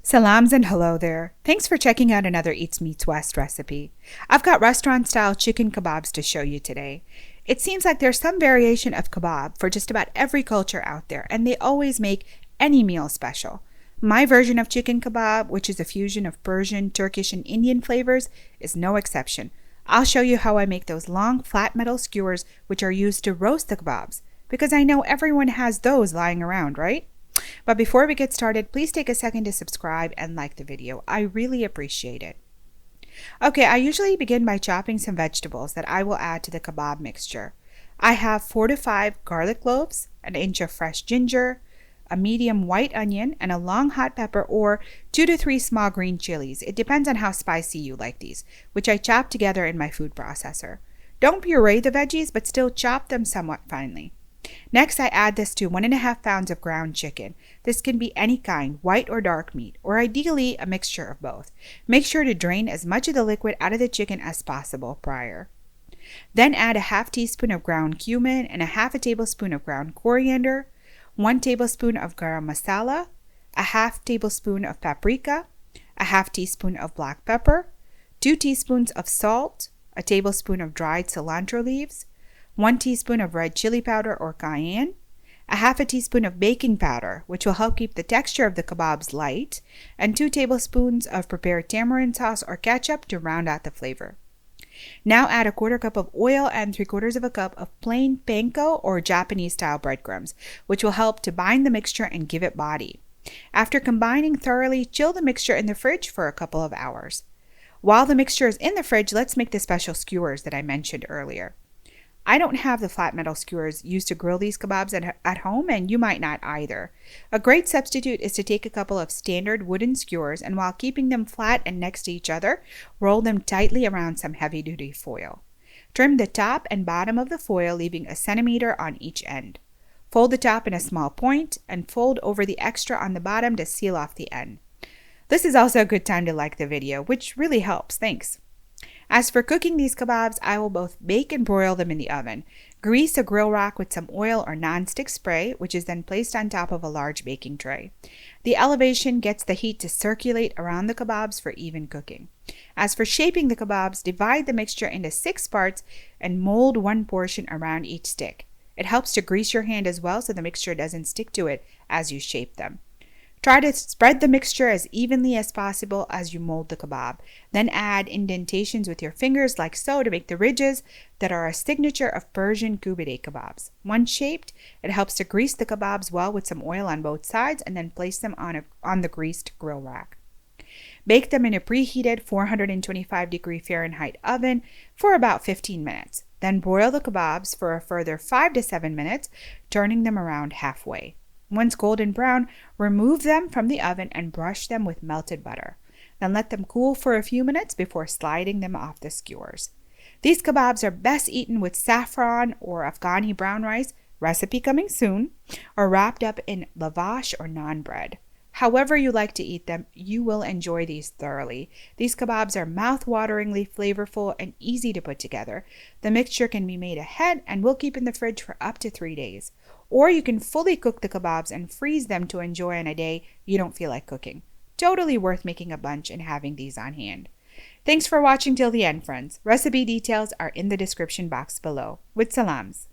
Salams and hello there. Thanks for checking out another Eats Meets West recipe. I've got restaurant-style chicken kebabs to show you today. It seems like there's some variation of kebab for just about every culture out there, and they always make any meal special. My version of chicken kebab, which is a fusion of Persian, Turkish, and Indian flavors, is no exception. I'll show you how I make those long, flat metal skewers which are used to roast the kebabs, because I know everyone has those lying around, right? But before we get started, please take a second to subscribe and like the video. I really appreciate it. Okay, I usually begin by chopping some vegetables that I will add to the kebab mixture. I have 4 to 5 garlic cloves, an inch of fresh ginger, a medium white onion, and a long hot pepper or 2 to 3 small green chilies. It depends on how spicy you like these, which I chop together in my food processor. Don't puree the veggies, but still chop them somewhat finely. Next, I add this to 1.5 pounds of ground chicken. This can be any kind, white or dark meat, or ideally a mixture of both. Make sure to drain as much of the liquid out of the chicken as possible prior. Then add a half teaspoon of ground cumin and a half a tablespoon of ground coriander, 1 tablespoon of garam masala, a half tablespoon of paprika, a half teaspoon of black pepper, 2 teaspoons of salt, a tablespoon of dried cilantro leaves, 1 teaspoon of red chili powder or cayenne, a half a teaspoon of baking powder, which will help keep the texture of the kebabs light, and 2 tablespoons of prepared tamarind sauce or ketchup to round out the flavor. Now add a 1/4 cup of oil and 3/4 cup of plain panko or Japanese style breadcrumbs, which will help to bind the mixture and give it body. After combining thoroughly, chill the mixture in the fridge for a couple of hours. While the mixture is in the fridge, let's make the special skewers that I mentioned earlier. I don't have the flat metal skewers used to grill these kebabs at home, and you might not either. A great substitute is to take a couple of standard wooden skewers and, while keeping them flat and next to each other, roll them tightly around some heavy-duty foil. Trim the top and bottom of the foil, leaving a centimeter on each end. Fold the top in a small point and fold over the extra on the bottom to seal off the end. This is also a good time to like the video, which really helps. Thanks. As for cooking these kebabs, I will both bake and broil them in the oven. Grease a grill rack with some oil or non-stick spray, which is then placed on top of a large baking tray. The elevation gets the heat to circulate around the kebabs for even cooking. As for shaping the kebabs, divide the mixture into 6 parts and mold 1 portion around each stick. It helps to grease your hand as well so the mixture doesn't stick to it as you shape them. Try to spread the mixture as evenly as possible as you mold the kebab. Then add indentations with your fingers like so to make the ridges that are a signature of Persian Koobideh Kababs. Once shaped, it helps to grease the kebabs well with some oil on both sides and then place them on the greased grill rack. Bake them in a preheated 425-degree Fahrenheit oven for about 15 minutes. Then broil the kebabs for a further 5 to 7 minutes, turning them around halfway. Once golden brown, remove them from the oven and brush them with melted butter. Then let them cool for a few minutes before sliding them off the skewers. These kebabs are best eaten with saffron or Afghani brown rice, recipe coming soon, or wrapped up in lavash or naan bread. However you like to eat them, you will enjoy these thoroughly. These kebabs are mouth-wateringly flavorful and easy to put together. The mixture can be made ahead and will keep in the fridge for up to 3 days. Or you can fully cook the kebabs and freeze them to enjoy on a day you don't feel like cooking. Totally worth making a bunch and having these on hand. Thanks for watching till the end, friends. Recipe details are in the description box below. With salams.